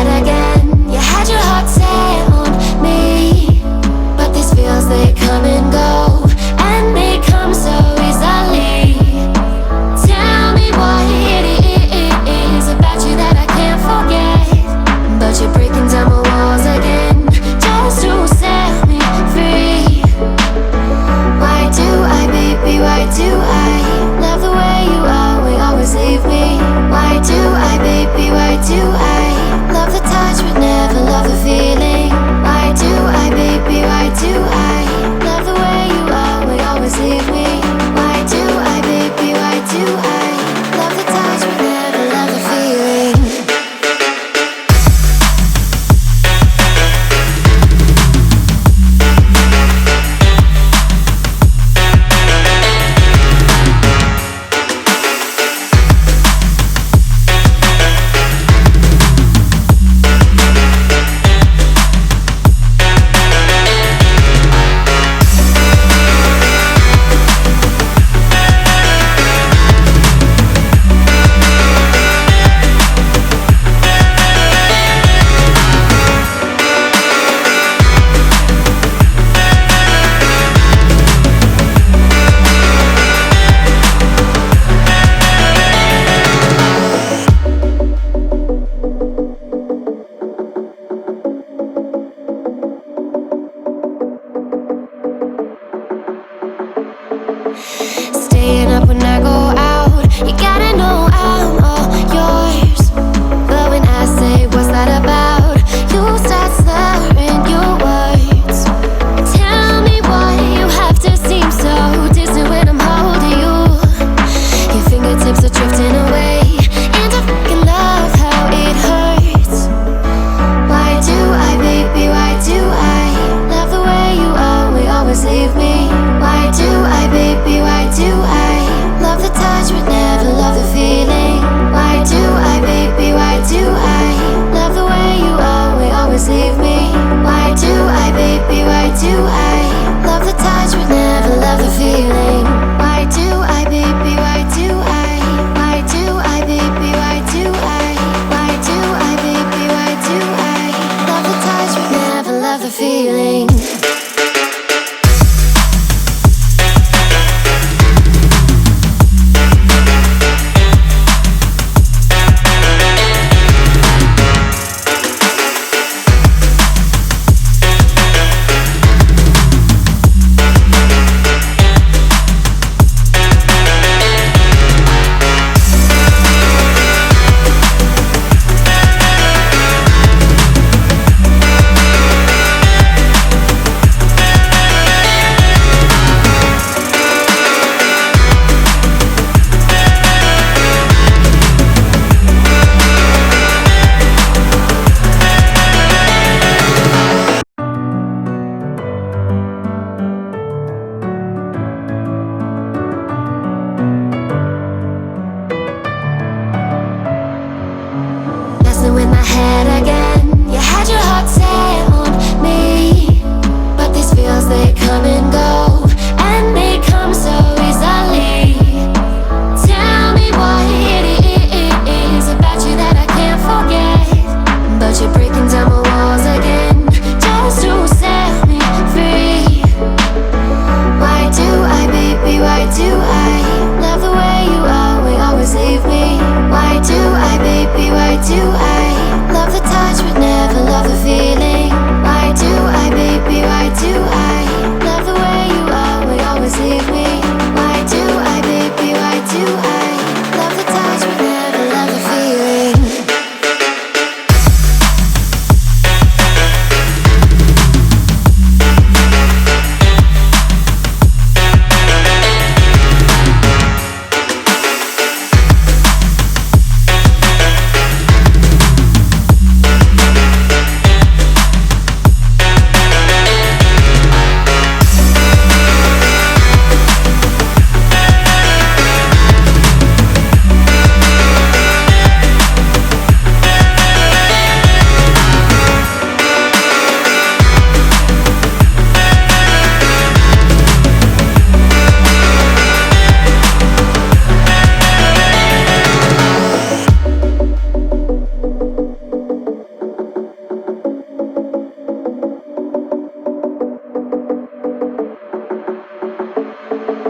that again. You had your heart set on me, but these feels, they come and go, and they come so easily. Tell me what it is about you that I can't forget, but you're breaking down my walls again, just to set me free. Why do I, baby, why do I love the way you always leave me? Why do I, baby, why do I love the touch but never love the feeling? Why do I, baby, why do I love the way you always leave me? Why do I, baby, why do I love the touch but never love the feeling? Staying up when I go out, you gotta know I'm all yours. But when I say what's that about, you start slurring your words. Tell me why you have to seem so distant when I'm holding you. Your fingertips are drifting away, and I fucking love how it hurts. Why do I, baby, why do I love the way you always leave me? Why do I, baby, why do I love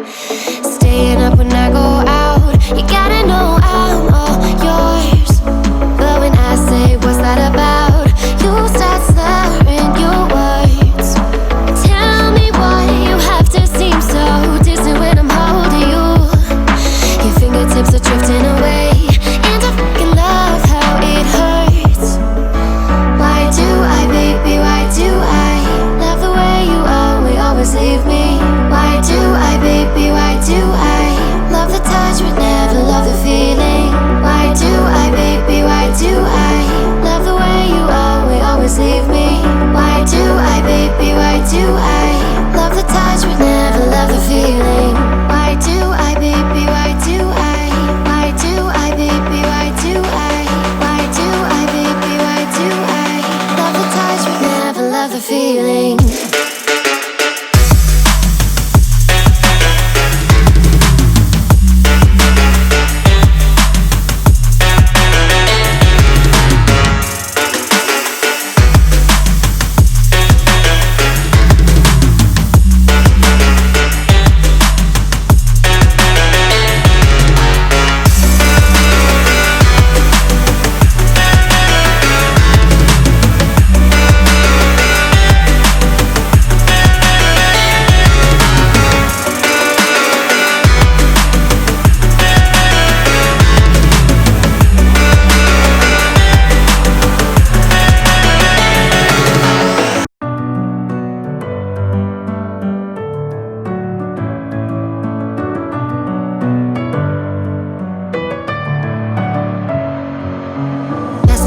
Staying up when I go out, you gotta know I'm all yours. But when I say what's that about, you start slurring your words. Tell me why you have to seem so distant when I'm holding you. Your fingertips are drifting away, and I fucking love how it hurts. Why do I, baby, why do I love the way you always leave me? Why do I, baby, why do I love the touch but never love the feeling? Why do I, baby, why do I love the way you always leave me? Why do I, baby, why do I love the touch but never love the feeling? Why do I, baby, why do I? Why do I, baby, why do I? Why do I, baby, why do I love the touch but never love the feeling?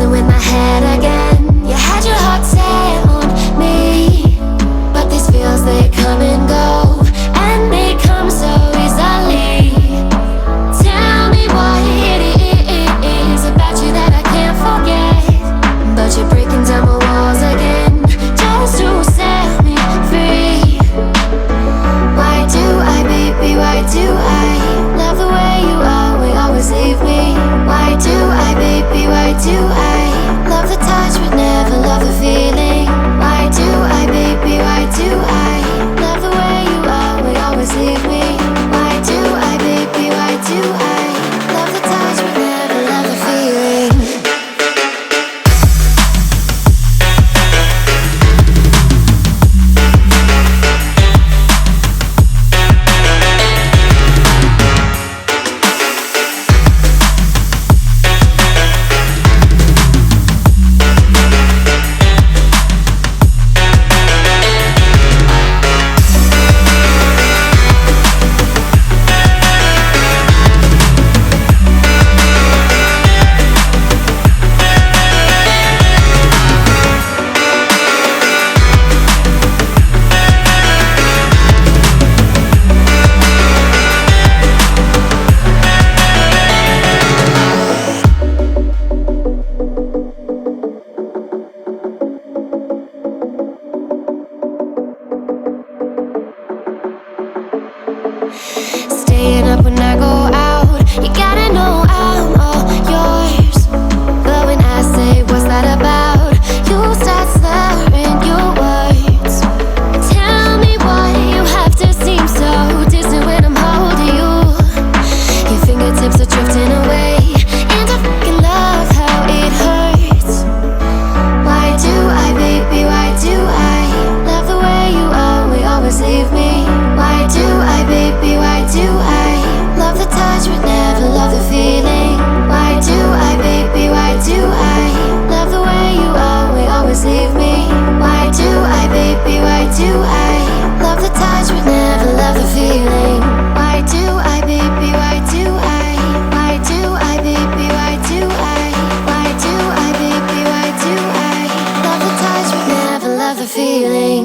In my head again, you had your heart set on me, but these feels, they come and go, and they come so easily. Tell me what it is about you that I can't forget, but you're breaking down my walls again just to set me free. Why do I, baby, why do I love the way you always leave me? Why do I, baby, why do I love the touch but never love the feeling? Why do I, baby, why do I love the way you always leave me? Why do I, baby, why do I love the touch but never love the feeling? Staying up when I go out, you gotta know I'm all yours. But when I say what's that about, you start slurring your words. Tell me why you have to seem so distant when I'm holding you. Your fingertips are drifting away, and I fucking love how it hurts. Why do I, baby, why do I love the way you always leave me? Why do I, baby, why do I love the touch but never love the feeling? Why do I, baby, why do I love the way you always leave me? Why do I, baby, why do I love the touch but never love the feeling? Why do I, baby, why do I? Why do I, baby, why do I? Why do I, baby, why do I love the touch but never love the feeling?